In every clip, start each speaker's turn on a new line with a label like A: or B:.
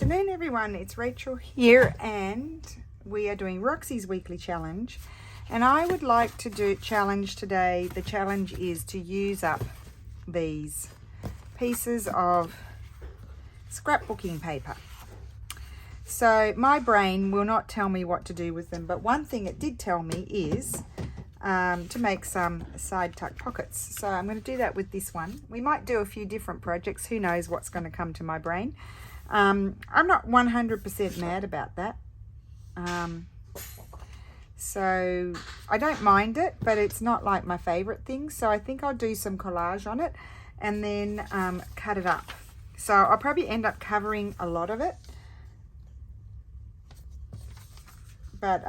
A: afternoon, everyone. It's Rachel here, and we are doing Roxy's weekly challenge. And I would like to do challenge today. The challenge is to use up these pieces of scrapbooking paper. So my brain will not tell me what to do with them, but one thing it did tell me is to make some side tuck pockets. So I'm going to do that with this one. We might do a few different projects. Who knows what's going to come to my brain. I'm not 100% mad about that. So I don't mind it, but it's not like my favorite thing. So I think I'll do some collage on it and then cut it up. So I'll probably end up covering a lot of it. But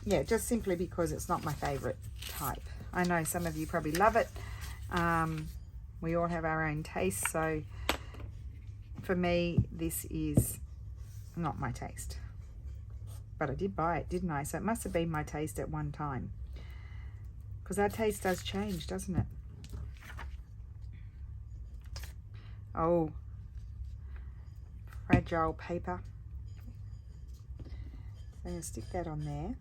A: yeah, just simply because it's not my favorite type. I know some of you probably love it. We all have our own tastes, so for me, this is not my taste. But I did buy it, didn't I? So it must have been my taste at one time. Because our taste does change, doesn't it? Oh, fragile paper. I'm going to stick that on there.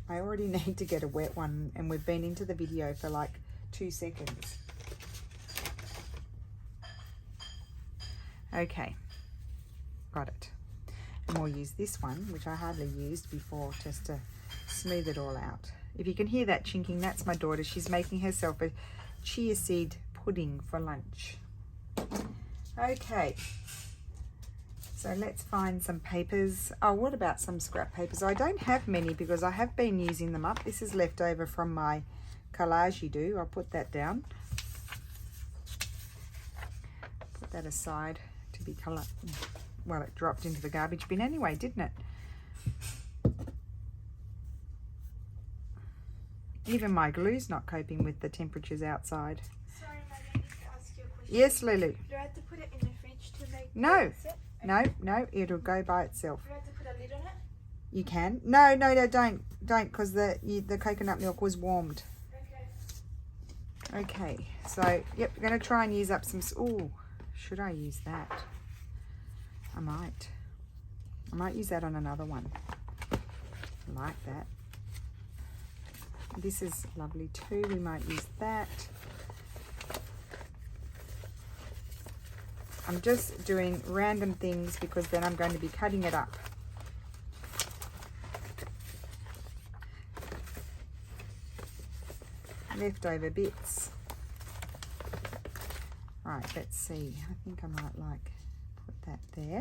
A: I already need to get a wet one, and we've been into the video for like 2 seconds. Okay, got it. And we'll use this one, which I hardly used before, just to smooth it all out. If you can hear that chinking, that's my daughter. She's making herself a chia seed pudding for lunch. Okay. So let's find some papers. Oh, what about some scrap papers? I don't have many because I have been using them up. This is left over from my collage do. I'll put that down. Put that aside to be colored. Well, it dropped into the garbage bin anyway, didn't it? Even my glue's not coping with the temperatures outside.
B: Sorry, Maggie, I need to ask you a question.
A: Yes, Lulu.
B: Do I have to put it in the fridge to make
A: No.
B: it?
A: No, it'll go by itself.
B: Do I have to put a lid on it?
A: You can. No, don't, because the coconut milk was warmed.
B: Okay.
A: Okay, so yep, we're going to try and use up some. Oh, should I use that? I might use that on another one. I like that. This is lovely too. We might use that. I'm just doing random things because then I'm going to be cutting it up. Leftover bits. Right, let's see. I think I might like put that there.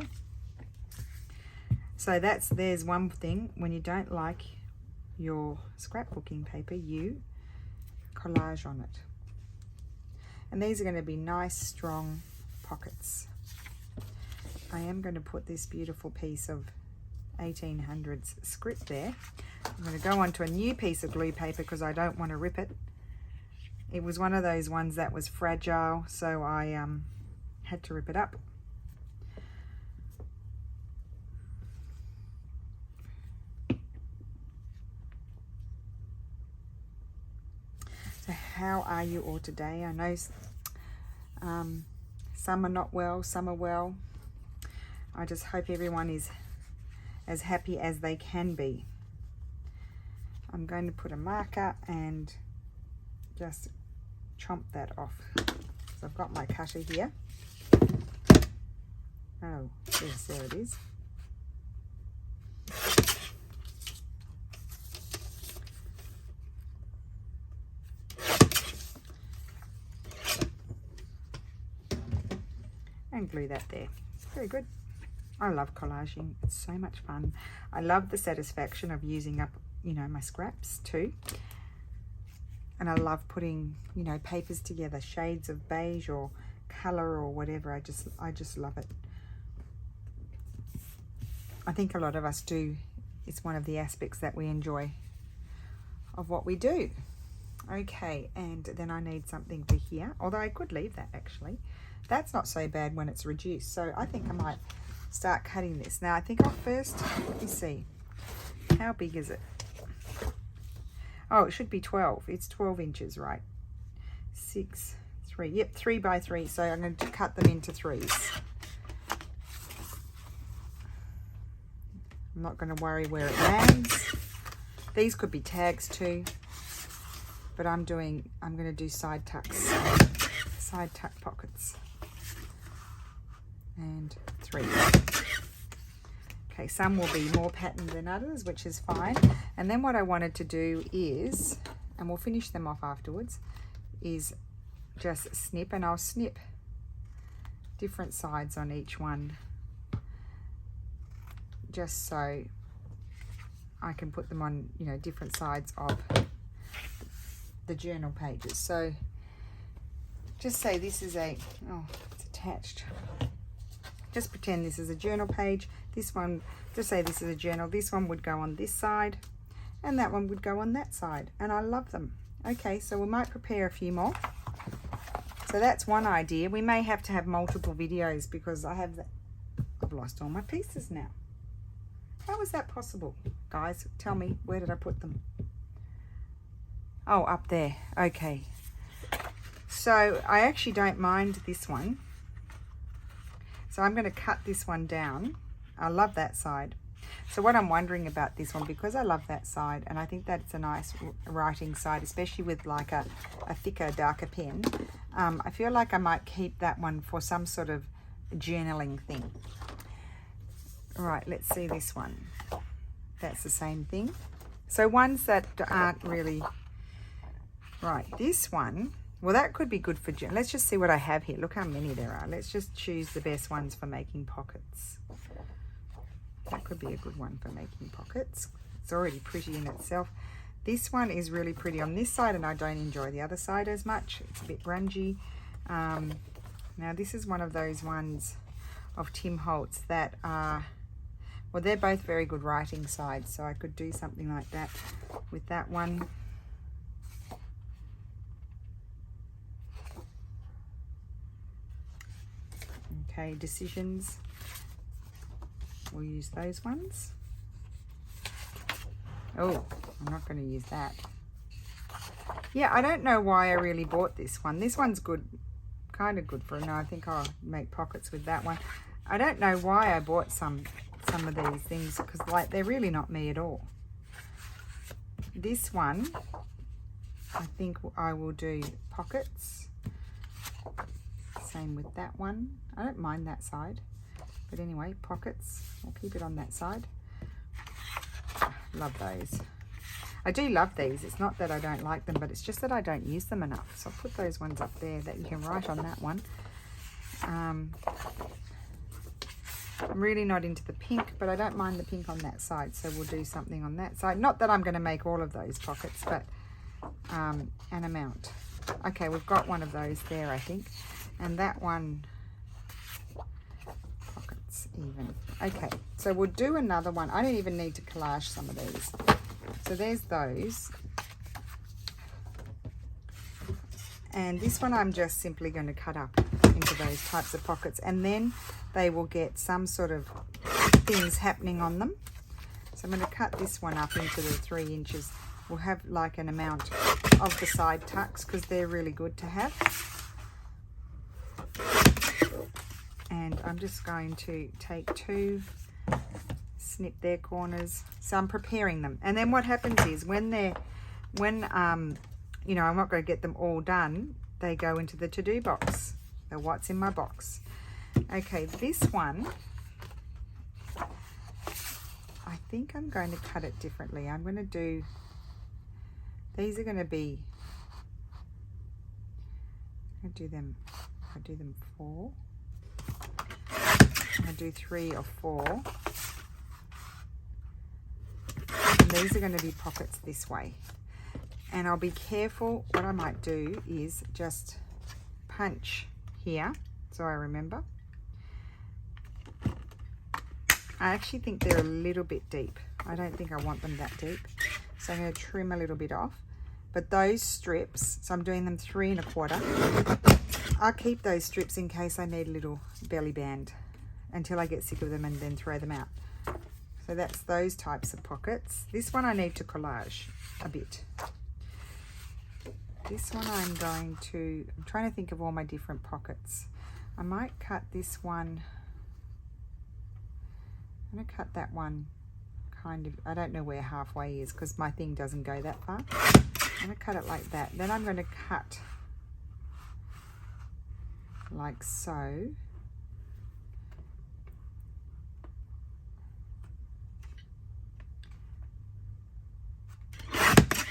A: So there's one thing. When you don't like your scrapbooking paper, you collage on it. And these are going to be nice, strong pockets. I am going to put this beautiful piece of 1800s script there. I'm going to go on to a new piece of glue paper because I don't want to rip it. It was one of those ones that was fragile, so I had to rip it up. So how are you all today? I know some are not well, some are well. I just hope everyone is as happy as they can be. I'm going to put a marker and just chomp that off. So I've got my cutter here. Oh, yes, there it is. And glue that there. Very good. I love collaging. It's so much fun. I love the satisfaction of using up, my scraps too. And I love putting, papers together, shades of beige or color or whatever. I just love it. I think a lot of us do. It's one of the aspects that we enjoy of what we do. Okay, and then I need something for here, although I could leave that actually. That's not so bad when it's reduced. So I think I might start cutting this. Now I think I'll first, let me see, how big is it? Oh, it should be 12. It's 12 inches, right? 6, 3. Yep, 3 by 3. So I'm going to cut them into 3s. I'm not going to worry where it lands. These could be tags too, but I'm going to do side tucks, side tuck pockets, and 3. Okay, some will be more patterned than others, which is fine. And then what I wanted to do is, and we'll finish them off afterwards, is just snip, and I'll snip different sides on each one, just so I can put them on, you know, different sides of the journal pages. So just say this is a, oh, it's attached. Just pretend this is a journal page. This one, just say this is a journal. This one would go on this side, and that one would go on that side. And I love them. Okay, so we might prepare a few more. So that's one idea. We may have to have multiple videos because I've lost all my pieces now. How is that possible? Guys, tell me, where did I put them? Oh, up there. Okay. So I actually don't mind this one. So I'm going to cut this one down. I love that side. So what I'm wondering about this one, because I love that side, and I think that's a nice writing side, especially with like a thicker, darker pen, I feel like I might keep that one for some sort of journaling thing. All right, let's see this one. That's the same thing. So ones that aren't really, right, this one, well, that could be good for, let's just see what I have here. Look how many there are. Let's just choose the best ones for making pockets. That could be a good one for making pockets. It's already pretty in itself. This one is really pretty on this side, and I don't enjoy the other side as much. It's a bit grungy. Now this is one of those ones of Tim Holtz that are, well, they're both very good writing sides, so I could do something like that with that one. Okay, decisions. We'll use those ones. Oh, I'm not going to use that. Yeah, I don't know why I really bought this one. This one's good, kind of good for, no, I think I'll make pockets with that one. I don't know why I bought some of these things, because like they're really not me at all. This one, I think I will do pockets. Same with that one. I don't mind that side. But anyway, pockets, I'll keep it on that side. Love those. I do love these. It's not that I don't like them, but it's just that I don't use them enough. So I'll put those ones up there that you can write on that one. I'm really not into the pink, but I don't mind the pink on that side. So we'll do something on that side. Not that I'm going to make all of those pockets, but an amount. Okay, we've got one of those there, I think. And that one, pockets even. Okay, so we'll do another one. I don't even need to collage some of these. So there's those. And this one I'm just simply going to cut up into those types of pockets, and then they will get some sort of things happening on them. So I'm going to cut this one up into the 3 inches. We'll have like an amount of the side tucks because they're really good to have. And I'm just going to take 2, snip their corners. So I'm preparing them. And then what happens is when you know, I'm not going to get them all done, they go into the to-do box. So what's in my box? Okay, this one, I think I'm going to cut it differently. I'm going to do, these are going to be, I do them 4. I do 3 or 4. And these are going to be pockets this way. And I'll be careful. What I might do is just punch here, so I remember. I actually think they're a little bit deep. I don't think I want them that deep. So I'm going to trim a little bit off. But those strips, so I'm doing them 3 1/4. I'll keep those strips in case I need a little belly band until I get sick of them and then throw them out. So that's those types of pockets. This one I need to collage a bit. This one I'm trying to think of all my different pockets. I might cut this one. I'm going to cut that one kind of, I don't know where halfway is because my thing doesn't go that far. I'm going to cut it like that. Then I'm going to cut like so.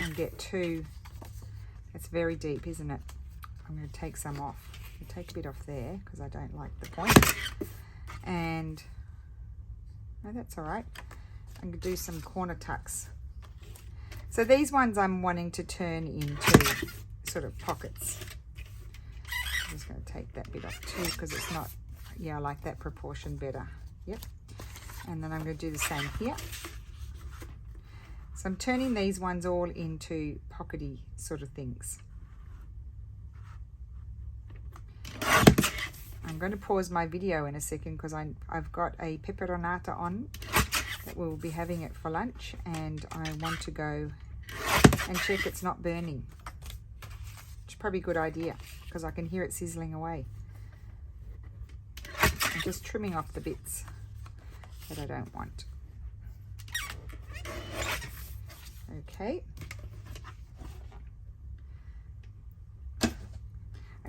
A: And get two. It's very deep, isn't it? I'm going to take some off. I'll take a bit off there because I don't like the point. And no, that's all right. I'm going to do some corner tucks. So these ones I'm wanting to turn into sort of pockets. I'm just going to take that bit off too because it's not, yeah, I like that proportion better. Yep. And then I'm going to do the same here. So I'm turning these ones all into pockety sort of things. I'm going to pause my video in a second because I've got a peperonata on that we'll be having it for lunch, and I want to go and check it's not burning. It's probably a good idea because I can hear it sizzling away. I'm just trimming off the bits that I don't want. Okay.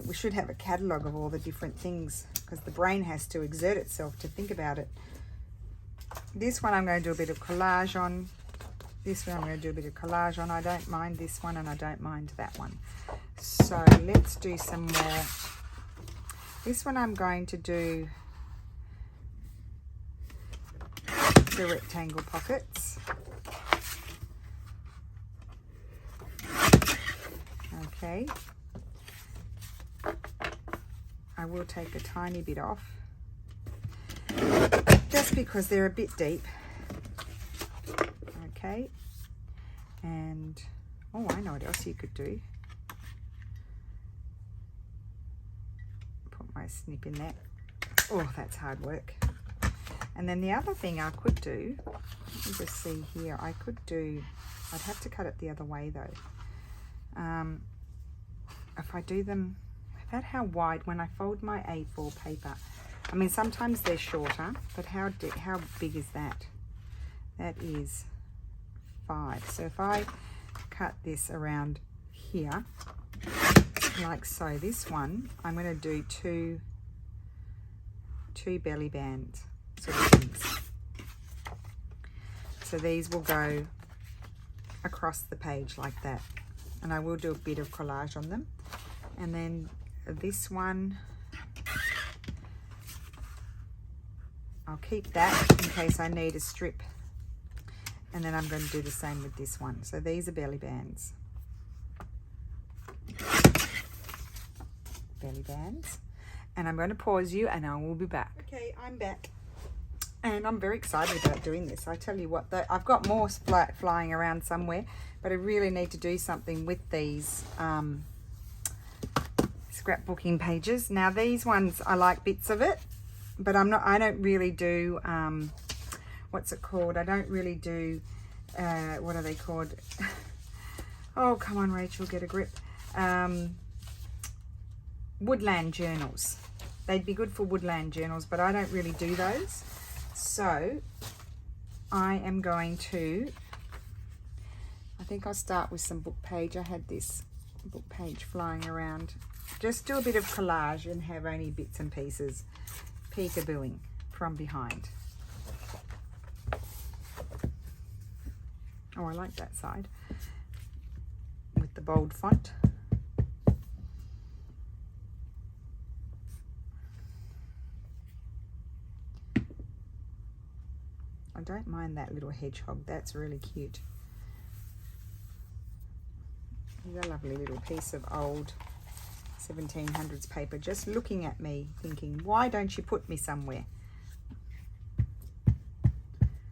A: We should have a catalogue of all the different things because the brain has to exert itself to think about it. This one I'm going to do a bit of collage on. This one I'm going to do a bit of collage on. I don't mind this one and I don't mind that one. So let's do some more. This one I'm going to do the rectangle pockets. Okay. I will take a tiny bit off just because they're a bit deep. Okay. And, oh, I know what else you could do. Put my snip in there. Oh, that's hard work. And then the other thing I could do, let me just see here, I could do, I'd have to cut it the other way though. If I do them about how wide, when I fold my A4 paper, I mean sometimes they're shorter, but how big is that? That is 5. So if I cut this around here, like so, this one, I'm going to do two belly bands sort of things. So these will go across the page like that. And I will do a bit of collage on them. And then this one, I'll keep that in case I need a strip. And then I'm going to do the same with this one. So these are belly bands. Belly bands. And I'm going to pause you and I will be back. Okay, I'm back. And I'm very excited about doing this. I tell you what, I've got more flying around somewhere, but I really need to do something with these scrapbooking pages. Now these ones, I like bits of it, but I don't really do, what's it called? I don't really do, what are they called? Oh, come on, Rachel, get a grip. Woodland journals. They'd be good for woodland journals, but I don't really do those. So I am going to, I think I'll start with some book page. I had this book page flying around. Just do a bit of collage and have only bits and pieces peekabooing from behind. Oh, I like that side with the bold font. I don't mind that little hedgehog. That's really cute. He's a lovely little piece of old 1700s paper just looking at me thinking, why don't you put me somewhere?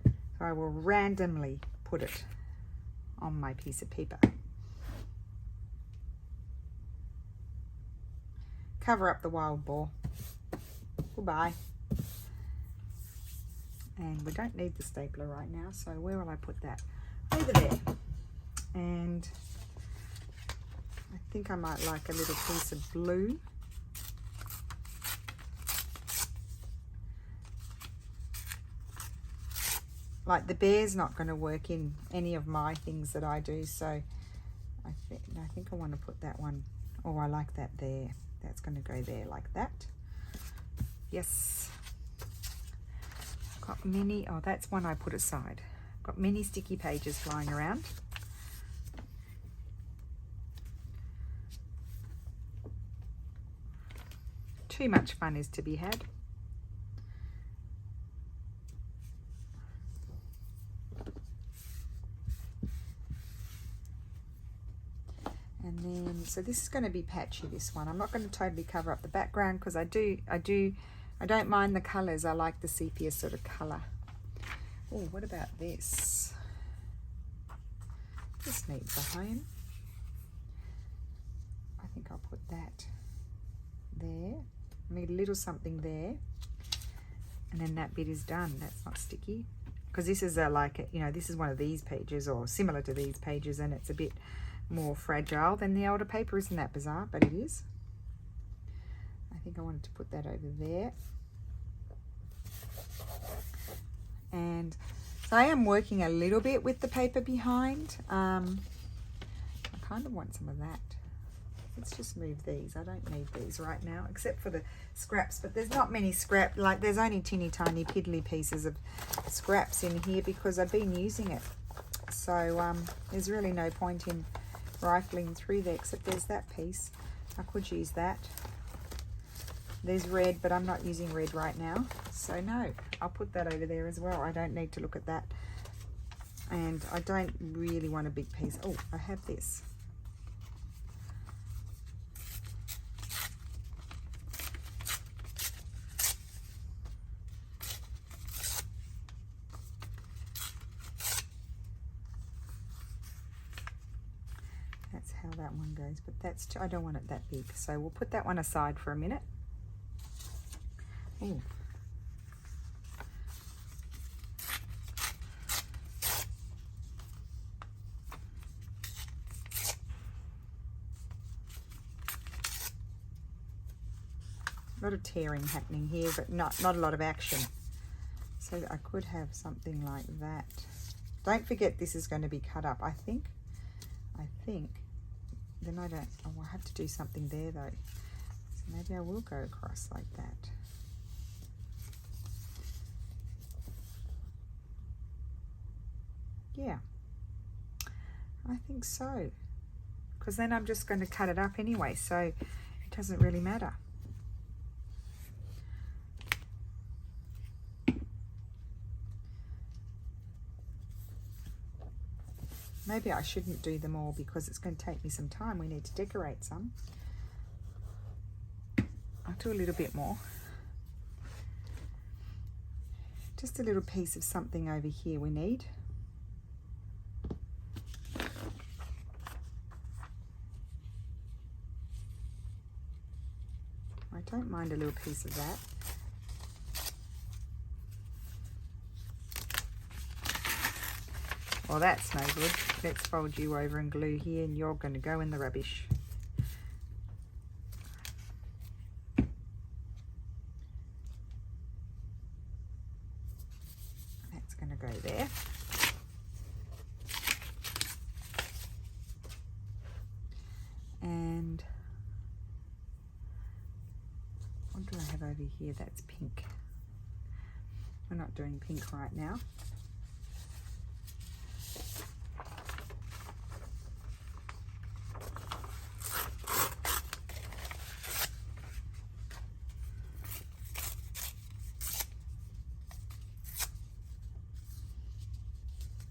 A: So I will randomly put it on my piece of paper. Cover up the wild boar. Goodbye. And we don't need the stapler right now, so where will I put that? Over there. And I think I might like a little piece of blue. like the bear's not going to work in any of my things that I do, so I think I want to put that one. Oh, I like that there. That's going to go there like that. Yes. Got many. Oh, that's one I put aside. Got many sticky pages flying around. Too much fun is to be had. And then, so this is going to be patchy, this one. I'm not going to totally cover up the background because I don't mind the colours. I like the sepia sort of colour. Oh, what about this? This needs a home. I think I'll put that there. I need a little something there. And then that bit is done. That's not sticky. Because this is this is one of these pages or similar to these pages, and it's a bit more fragile than the older paper. Isn't that bizarre? But it is. I think I wanted to put that over there. And so I am working a little bit with the paper behind. I kind of want some of that. Let's just move these. I don't need these right now, except for the scraps, but there's not many scrap, like there's only teeny tiny piddly pieces of scraps in here because I've been using it. So there's really no point in rifling through there, except there's that piece. I could use that. There's red, but I'm not using red right now. So no, I'll put that over there as well. I don't need to look at that. And I don't really want a big piece. Oh, I have this. That's how that one goes, but I don't want it that big. So we'll put that one aside for a minute. Ooh. A lot of tearing happening here, but not a lot of action. So I could have something like that. Don't forget this is going to be cut up. I think. Then I don't. Oh, I have to do something there though. So maybe I will go across like that. Yeah, I think so. Because then I'm just going to cut it up anyway, so it doesn't really matter. Maybe I shouldn't do them all because it's going to take me some time. We need to decorate some. I'll do a little bit more. Just a little piece of something over here we need. I don't mind a little piece of that. Well, that's no good. Let's fold you over and glue here, and you're going to go in the rubbish. That's going to go there. And what do I have over here? That's pink. We're not doing pink right now.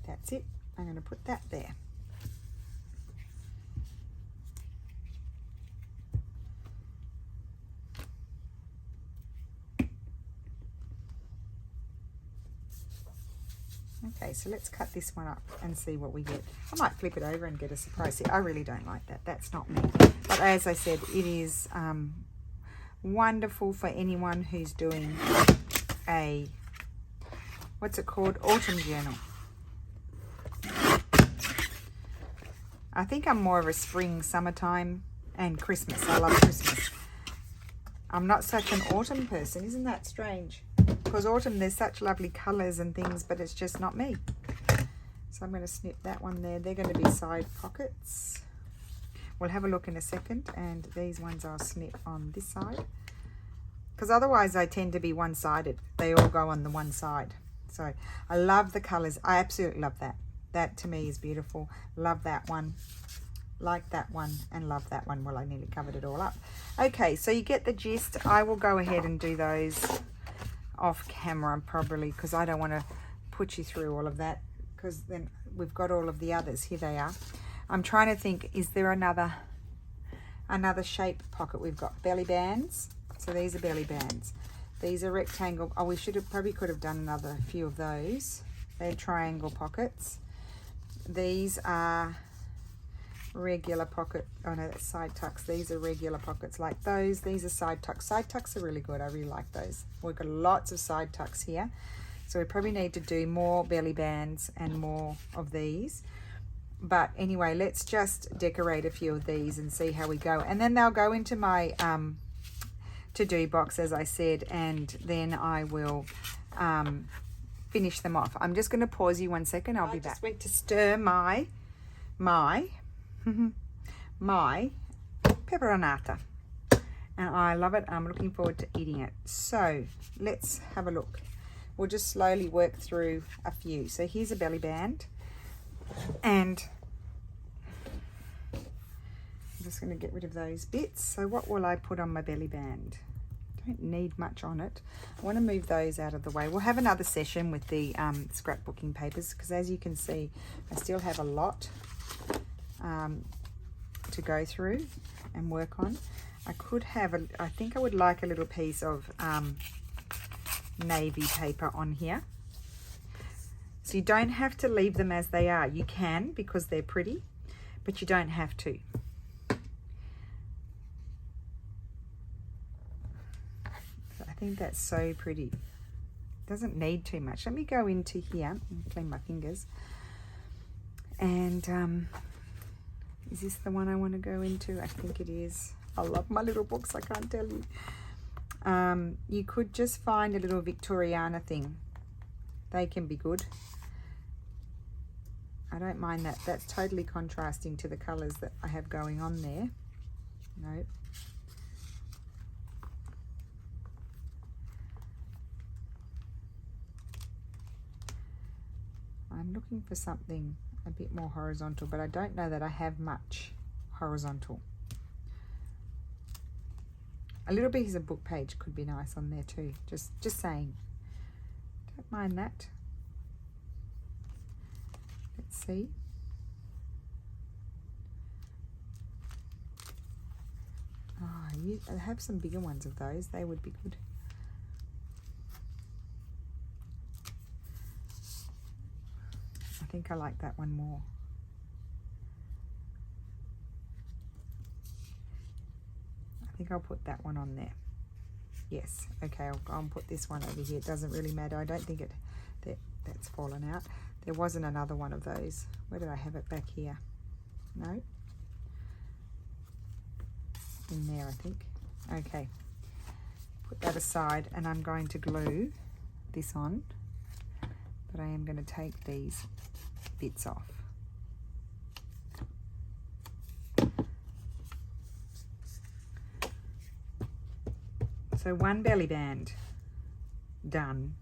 A: That's it. I'm going to put that there. Okay, so let's cut this one up and see what we get. I might flip it over and get a surprise. See, I really don't like that. That's not me. But as I said, it is wonderful for anyone who's doing a, what's it called? Autumn journal. I think I'm more of a spring, summertime, and Christmas. I love Christmas. I'm not such an autumn person. Isn't that strange? because autumn, there's such lovely colours and things, but it's just not me. So I'm going to snip that one there. They're going to be side pockets. We'll have a look in a second, and these ones I'll snip on this side, because otherwise they tend to be one-sided. They all go on the one side. So I love the colours. I absolutely love that. That to me is beautiful. Love that one, like that one, and love that one. Well, I nearly covered it all up. Okay, so you get the gist. I will go ahead and do those off camera probably, because I don't want to put you through all of that, because then we've got all of the others. Here they are. I'm trying to think, is there another shape pocket? We've got belly bands. So these are belly bands. These are rectangle. Oh, we probably could have done another few of those. They're triangle pockets. These are regular pocket. Oh no, that's side tucks. These are regular pockets like those. These are side tucks. Side tucks are really good. I really like those. We've got lots of side tucks here. So we probably need to do more belly bands and more of these. But anyway, let's just decorate a few of these and see how we go. And then they'll go into my to-do box, as I said, and then I will finish them off. I'm just going to pause you 1 second. I'll be back. I just went to stir my pepperonata, and I love it. I'm looking forward to eating it. So let's have a look. We'll just slowly work through a few. So here's a belly band, and I'm just going to get rid of those bits. So what will I put on my belly band? Don't need much on it. I want to move those out of the way. We'll have another session with the scrapbooking papers, because as you can see, I still have a lot to go through and work on. I could have I think I would like a little piece of navy paper on here. So you don't have to leave them as they are. You can, because they're pretty, but you don't have to. I think that's so pretty. Doesn't need too much. Let me go into here and clean my fingers. And is this the one I want to go into? I think it is. I love my little books, I can't tell you. You could just find a little Victoriana thing. They can be good. I don't mind that. That's totally contrasting to the colours that I have going on there. Nope. I'm looking for something a bit more horizontal, but I don't know that I have much horizontal. A little piece of book page could be nice on there too. Just saying. Don't mind that. Let's see. Oh, I have some bigger ones of those. They would be good. I think I like that one more. I think I'll put that one on there. Yes, okay, I'll put this one over here. It doesn't really matter. I don't think that's fallen out. There wasn't another one of those. Where did I have it? Back here. No? In there, I think. Okay. Put that aside, and I'm going to glue this on. But I am going to take these bits off. So one belly band done.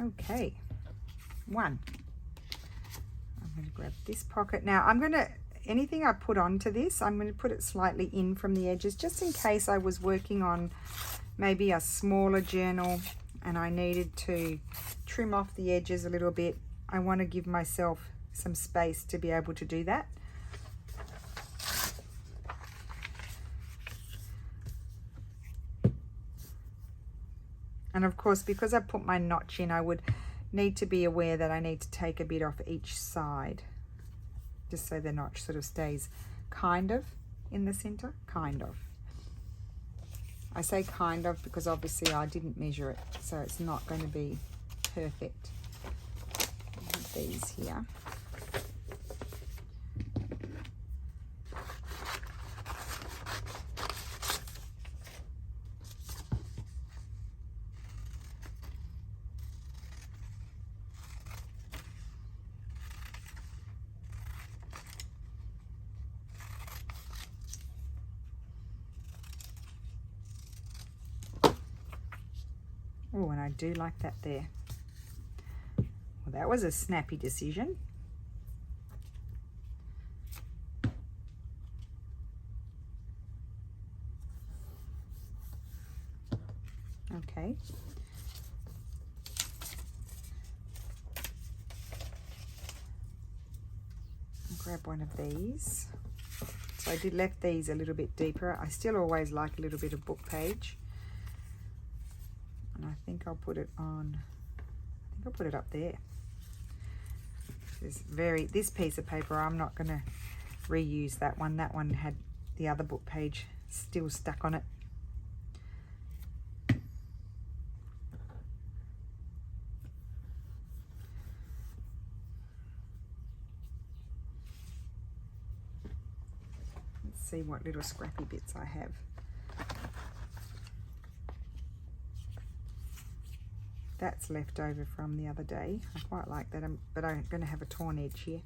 A: Okay, one. I'm going to grab this pocket. Now I'm going to, anything I put onto this, I'm going to put it slightly in from the edges, just in case I was working on maybe a smaller journal and I needed to trim off the edges a little bit. I want to give myself some space to be able to do that. And of course, because I put my notch in, I would need to be aware that I need to take a bit off each side, just so the notch sort of stays kind of in the center, kind of. I say kind of because obviously I didn't measure it, so it's not going to be perfect. I have these here. Oh, and I do like that there. Well, that was a snappy decision. Okay. I'll grab one of these. So I did left these a little bit deeper. I still always like a little bit of book page. And I think I'll put it on, I think I'll put it up there. This piece of paper, I'm not going to reuse that one. That one had the other book page still stuck on it. See what little scrappy bits I have. That's left over from the other day. I quite like that, but I'm going to have a torn edge here.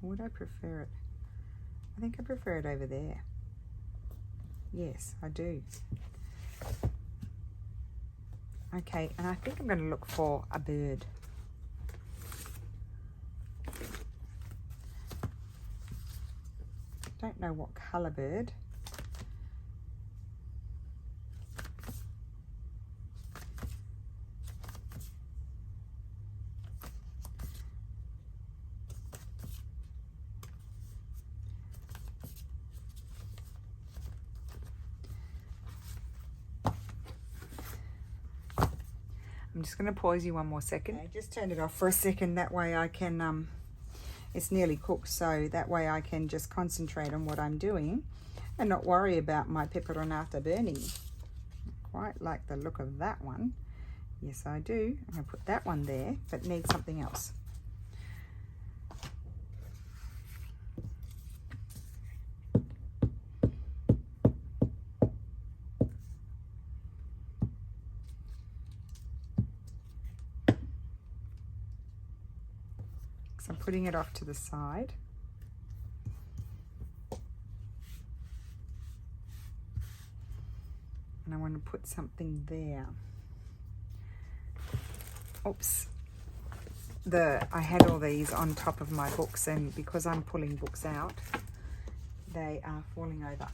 A: Or would I prefer it? I think I prefer it over there. Yes, I do. Okay, and I think I'm going to look for a bird. Don't know what colour bird. I'm just going to pause you one more second. Okay, just turn it off for a second. That way I can, it's nearly cooked, so that way I can just concentrate on what I'm doing and not worry about my peperonata burning. I quite like the look of that one. Yes, I do. I'm going to put that one there, but need something else. I'm putting it off to the side. And I want to put something there. Oops. I had all these on top of my books, and because I'm pulling books out, they are falling over.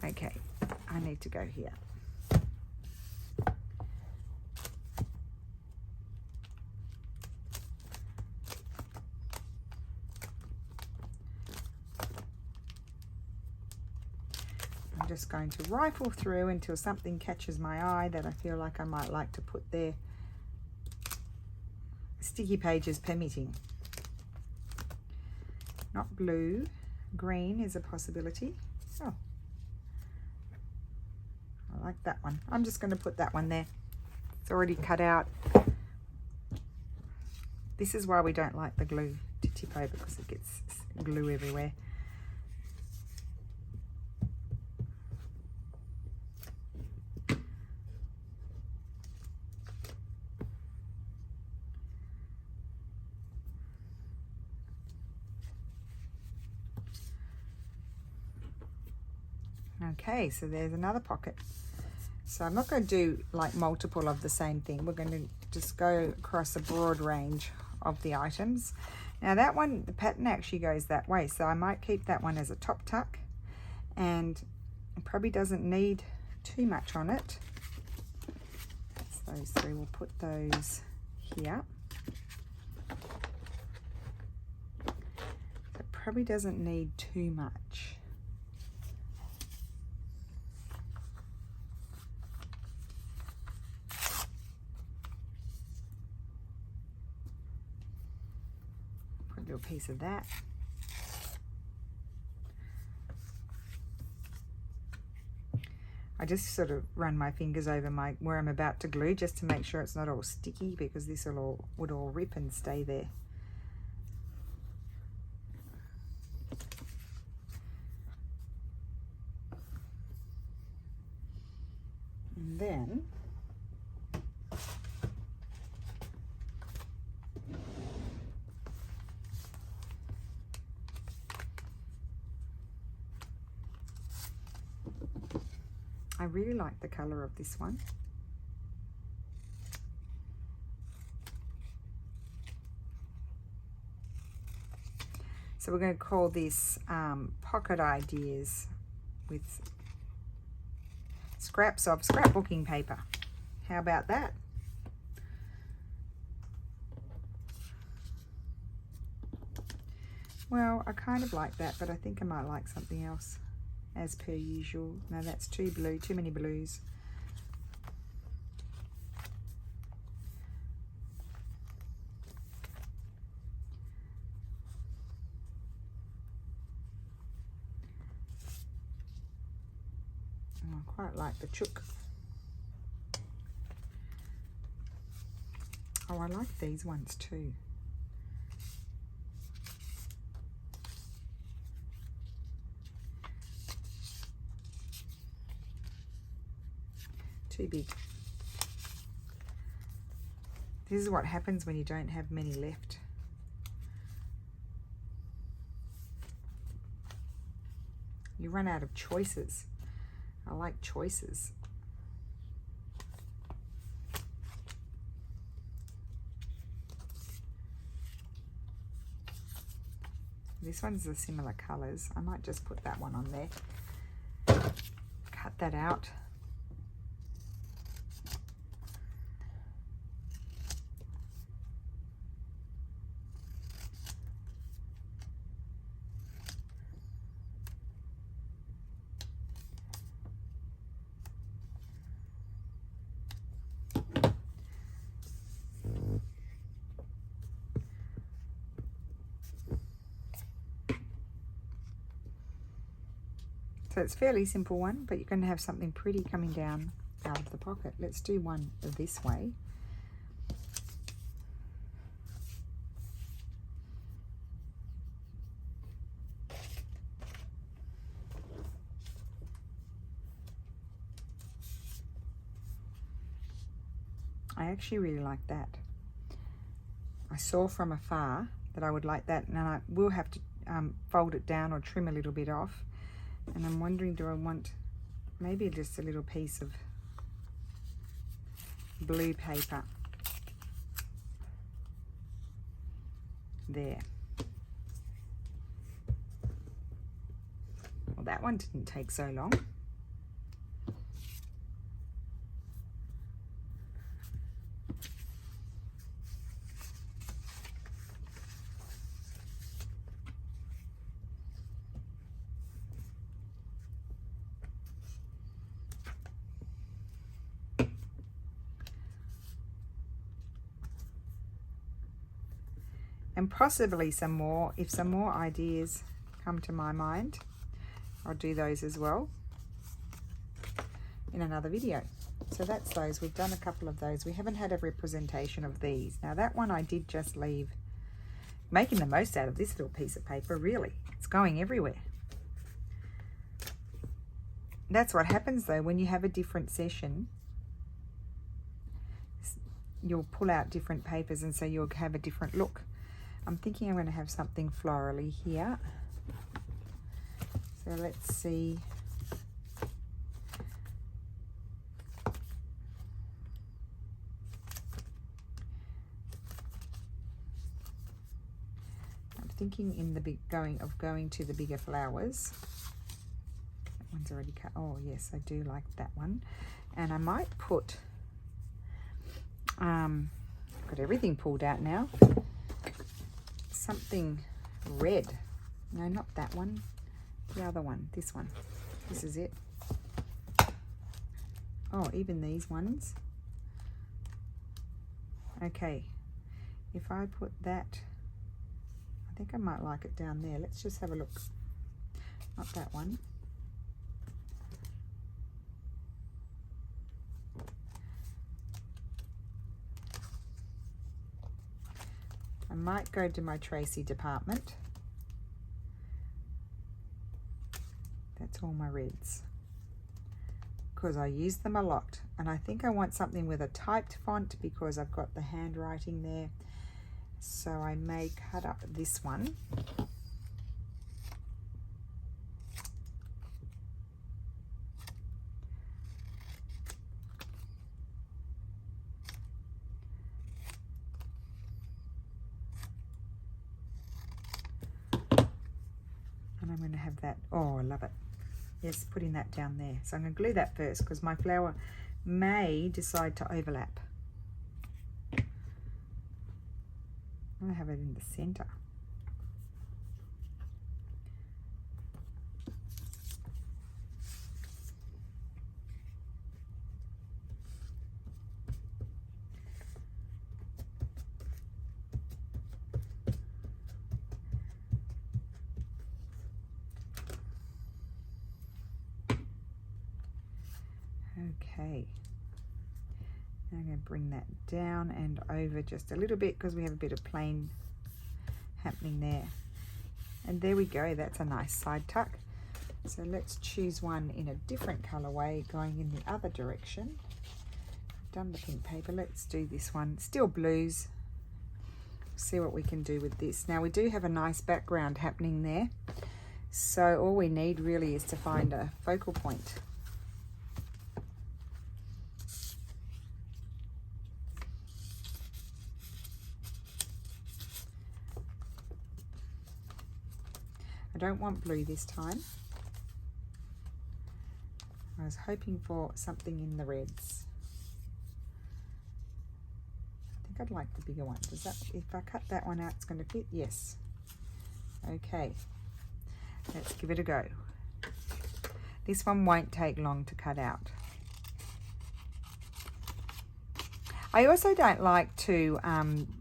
A: Okay, I need to go here. I'm just going to rifle through until something catches my eye that I feel like I might like to put there. Sticky pages permitting. Not blue, green is a possibility. Oh, I like that one. I'm just going to put that one there. It's already cut out. This is why we don't like the glue to tip over, because it gets glue everywhere. Okay, so there's another pocket. So I'm not going to do like multiple of the same thing. We're going to just go across a broad range of the items. Now that one, the pattern actually goes that way, so I might keep that one as a top tuck, and it probably doesn't need too much on it. That's those three. We'll put those here. It probably doesn't need too much. A piece of that. I just sort of run my fingers over where I'm about to glue, just to make sure it's not all sticky, because this would all rip and stay there. And then I really like the colour of this one. So we're going to call this Pocket Ideas with scraps of scrapbooking paper. How about that? Well, I kind of like that, but I think I might like something else as per usual. No, that's too blue, too many blues. I quite like the chook. Oh, I like these ones too. Too big. This is what happens when you don't have many left. You run out of choices. I like choices. This one's the similar colours. I might just put that one on there. Cut that out. So it's a fairly simple one, but you're going to have something pretty coming down out of the pocket. Let's do one this way. I actually really like that. I saw from afar that I would like that, and I will have to fold it down or trim a little bit off. And I'm wondering, do I want maybe just a little piece of blue paper there. Well, that one didn't take so long. And possibly some more, if some more ideas come to my mind, I'll do those as well in another video. So that's those. We've done a couple of those. We haven't had a representation of these. Now that one I did just leave, making the most out of this little piece of paper, really. It's going everywhere. That's what happens though when you have a different session. You'll pull out different papers and so you'll have a different look. I'm thinking I'm going to have something florally here. So let's see. I'm thinking in the going to the bigger flowers. That one's already cut. Oh yes, I do like that one. And I might put got everything pulled out now. Something red. No, not that one. The other one. This one. This is it. Oh, even these ones. Okay. If I put that, I think I might like it down there. Let's just have a look. Not that one. I might go to my Tracy department. That's all my reds. because I use them a lot, and I think I want something with a typed font because I've got the handwriting there. So I may cut up this one. And I'm going to have that. Oh, I love it. Yes, putting that down there. So I'm going to glue that first because my flower may decide to overlap. I'm going to have it in the center. Okay, I'm going to bring that down and over just a little bit because we have a bit of plain happening there. And there we go, that's a nice side tuck. So let's choose one in a different colorway going in the other direction. I've done the pink paper, let's do this one. Still blues. See what we can do with this. Now we do have a nice background happening there. So all we need really is to find a focal point. I don't want blue this time. I was hoping for something in the reds. I think I'd like the bigger one. Does that, if I cut that one out, it's going to fit? Yes. Okay. Let's give it a go. This one won't take long to cut out. I also don't like to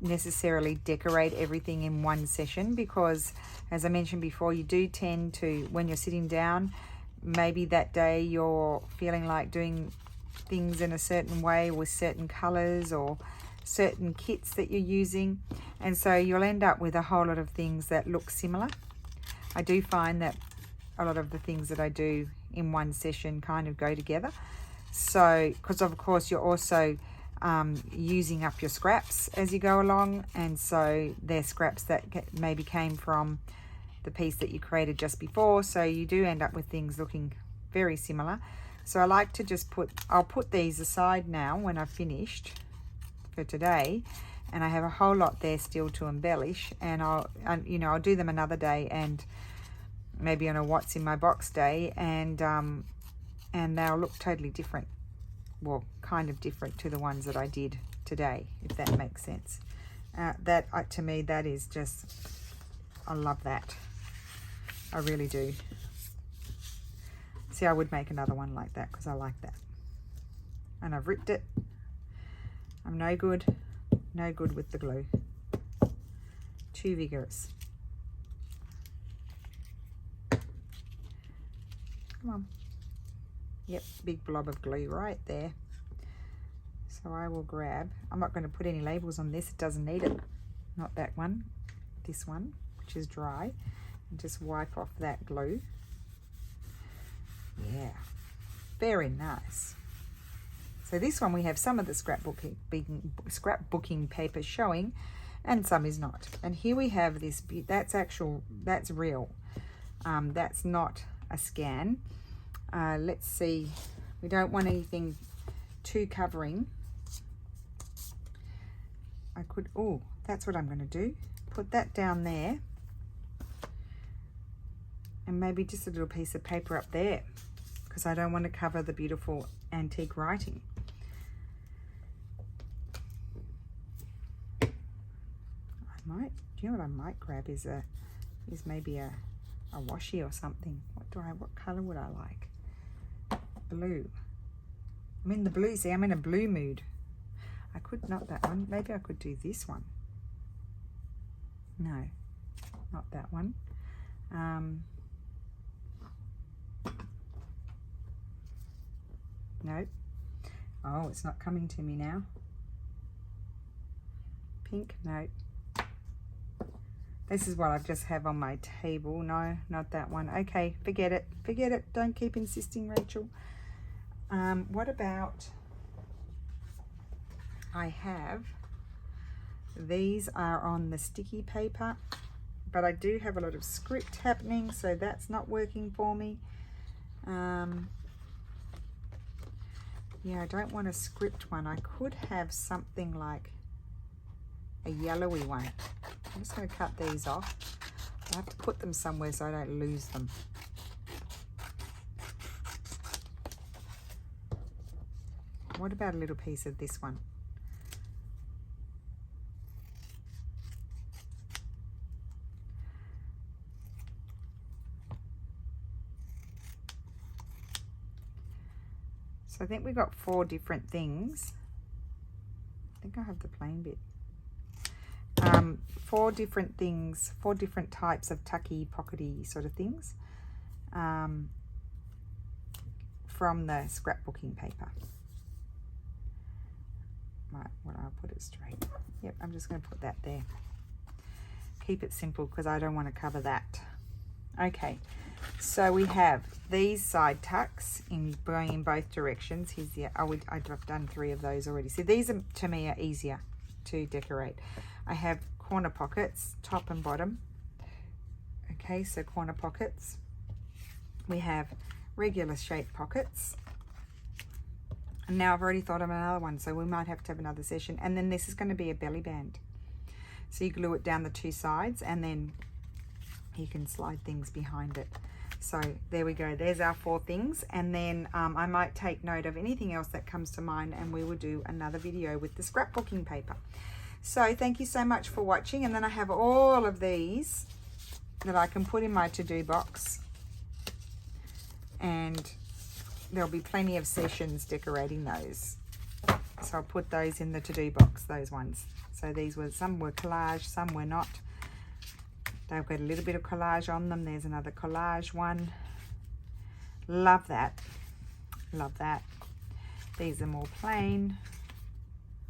A: necessarily decorate everything in one session because, as I mentioned before, you do tend to, when you're sitting down, maybe that day you're feeling like doing things in a certain way with certain colors or certain kits that you're using, and so you'll end up with a whole lot of things that look similar. I do find that a lot of the things that I do in one session kind of go together. So, because of course you're also using up your scraps as you go along, and so they're scraps that maybe came from the piece that you created just before, so you do end up with things looking very similar. So I like to just I'll put these aside now when I've finished for today, and I have a whole lot there still to embellish, and I'll do them another day, and maybe on a what's in my box day, and they'll look totally different. Well, kind of different to the ones that I did today, if that makes sense. To me, that is just, I love that. I really do. See, I would make another one like that because I like that. And I've ripped it. I'm no good with the glue. Too vigorous. Come on. Yep, big blob of glue right there. So I will grab, I'm not going to put any labels on this, it doesn't need it. Not that one, this one, which is dry. And just wipe off that glue. Yeah, very nice. So this one we have some of the scrapbooking paper showing, and some is not. And here we have this, that's real. That's not a scan. Let's see, we don't want anything too covering. Oh, that's what I'm going to do. Put that down there. And maybe just a little piece of paper up there, because I don't want to cover the beautiful antique writing. Do you know what I might grab is maybe a washi or something. What color would I like? Blue. I'm in the blue. See, I'm in a blue mood. I could, not that one. Maybe I could do this one. No, not that one. No. Oh, it's not coming to me now. Pink, no. This is what I just have on my table. No, not that one. Okay, forget it. Forget it. Don't keep insisting, Rachel. What about, I have, these are on the sticky paper, but I do have a lot of script happening, so that's not working for me. Yeah, I don't want a script one. I could have something like a yellowy one. I'm just going to cut these off. I have to put them somewhere so I don't lose them. What about a little piece of this one? So I think we got 4 different things. I think I have the plain bit. 4 different things, 4 different types of tucky, pockety sort of things from the scrapbooking paper. Right, well, I'll put it straight. Yep, I'm just going to put that there. Keep it simple because I don't want to cover that. Okay, so we have these side tucks going in both directions. Here's the, I've done 3 of those already. So these are, to me, are easier to decorate. I have corner pockets, top and bottom. Okay, so corner pockets. We have regular shaped pockets. And now I've already thought of another one, so we might have to have another session. And then this is going to be a belly band. So you glue it down the 2 sides and then you can slide things behind it. So there we go. There's our 4 things. And then I might take note of anything else that comes to mind and we will do another video with the scrapbooking paper. So thank you so much for watching. And then I have all of these that I can put in my to-do box. And there'll be plenty of sessions decorating those. So I'll put those in the to-do box, those ones. So these were, some were collage, some were not. They've got a little bit of collage on them. There's another collage one. Love that. Love that. These are more plain.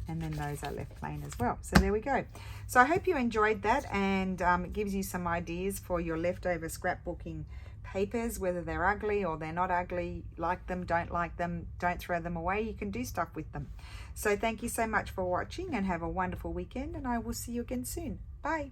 A: And then those are left plain as well. So there we go. So I hope you enjoyed that, and it gives you some ideas for your leftover scrapbooking papers, whether they're ugly or they're not ugly. Like them, don't like them, don't throw them away. You can do stuff with them. So thank you so much for watching and have a wonderful weekend, and I will see you again soon. Bye.